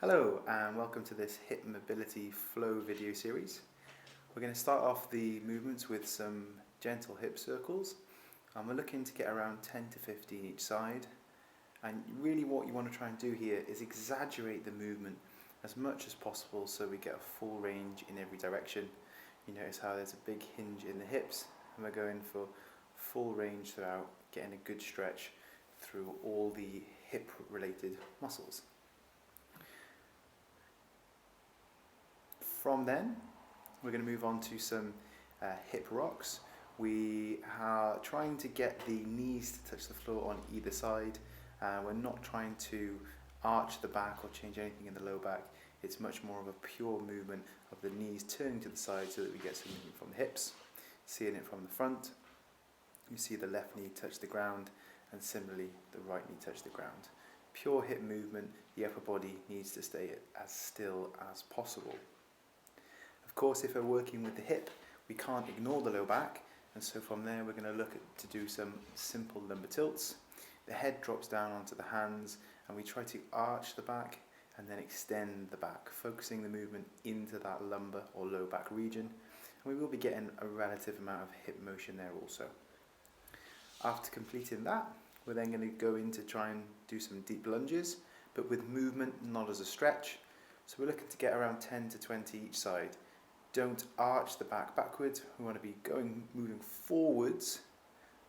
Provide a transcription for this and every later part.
Hello and welcome to this hip mobility flow video series. We're going to start off the movements with some gentle hip circles, and we're looking to get around 10 to 15 each side. And really what you want to try and do here is exaggerate the movement as much as possible so we get a full range in every direction. You notice how there's a big hinge in the hips, and we're going for full range throughout, getting a good stretch through all the hip related muscles. From then, we're going to move on to some hip rocks. We are trying to get the knees to touch the floor on either side. We're not trying to arch the back or change anything in the low back. It's much more of a pure movement of the knees turning to the side so that we get some movement from the hips. Seeing it from the front, you see the left knee touch the ground, and similarly the right knee touch the ground. Pure hip movement, the upper body needs to stay as still as possible. Of course, if we're working with the hip, we can't ignore the low back, and so from there we're going to look to do some simple lumbar tilts. The head drops down onto the hands, and we try to arch the back and then extend the back, focusing the movement into that lumbar or low back region, and we will be getting a relative amount of hip motion there also. After completing that, we're then going to go in to try and do some deep lunges, but with movement, not as a stretch. So we're looking to get around 10 to 20 each side. Don't arch the back backwards. We want to be moving forwards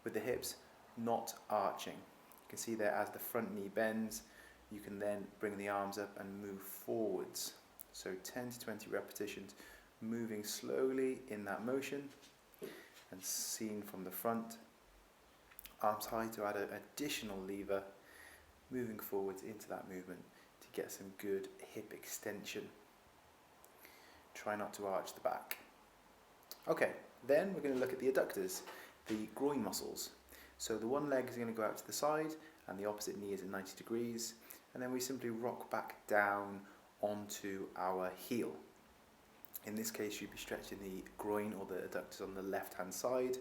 with the hips, not arching. You can see there as the front knee bends, you can then bring the arms up and move forwards. So 10 to 20 repetitions, moving slowly in that motion and seen from the front. Arms high to add an additional lever, moving forwards into that movement to get some good hip extension. Try not to arch the back. Okay, then we're going to look at the adductors, the groin muscles. So the one leg is going to go out to the side and the opposite knee is at 90 degrees, and then we simply rock back down onto our heel. In this case you'd be stretching the groin or the adductors on the left hand side,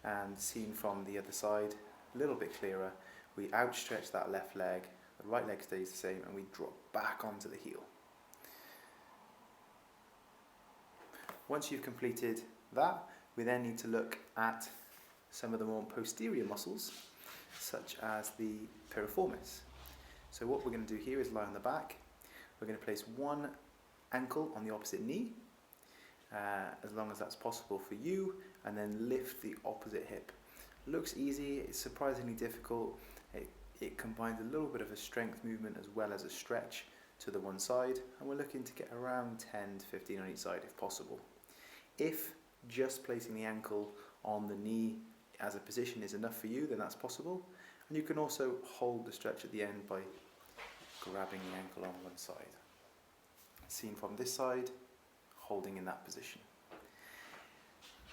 and seen from the other side, a little bit clearer, we outstretch that left leg, the right leg stays the same, and we drop back onto the heel. Once you've completed that, we then need to look at some of the more posterior muscles, such as the piriformis. So what we're going to do here is lie on the back. We're going to place one ankle on the opposite knee, as long as that's possible for you, and then lift the opposite hip. Looks easy, it's surprisingly difficult. It combines a little bit of a strength movement as well as a stretch to the one side, and we're looking to get around 10 to 15 on each side if possible. If just placing the ankle on the knee as a position is enough for you, then that's possible. And you can also hold the stretch at the end by grabbing the ankle on one side. Seen from this side, holding in that position.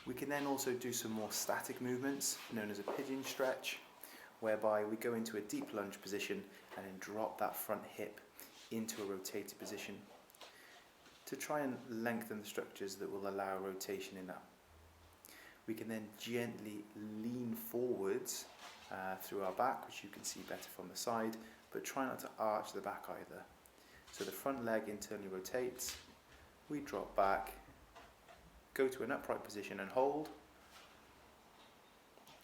We can then also do some more static movements known as a pigeon stretch, whereby we go into a deep lunge position and then drop that front hip into a rotated position to try and lengthen the structures that will allow rotation in that. We can then gently lean forwards through our back, which you can see better from the side, but try not to arch the back either. So the front leg internally rotates, we drop back, go to an upright position and hold,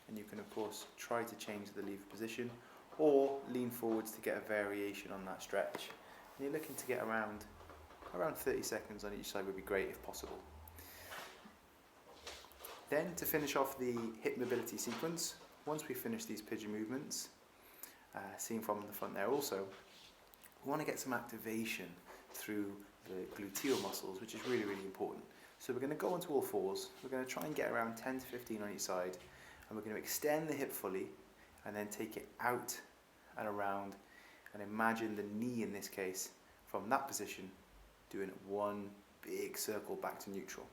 and you can of course try to change the lever position or lean forwards to get a variation on that stretch. And you're looking to get around 30 seconds on each side would be great if possible. Then to finish off the hip mobility sequence, once we finish these pigeon movements, seen from the front there also, we want to get some activation through the gluteal muscles, which is really, really important. So we're going to go onto all fours, we're going to try and get around 10 to 15 on each side, and we're going to extend the hip fully and then take it out and around, and imagine the knee in this case from that position doing one big circle back to neutral.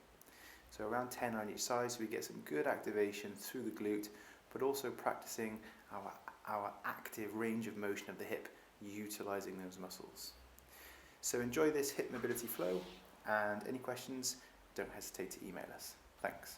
So around 10 on each side, so we get some good activation through the glute, but also practicing our active range of motion of the hip, utilizing those muscles. So enjoy this hip mobility flow, and any questions, don't hesitate to email us. Thanks.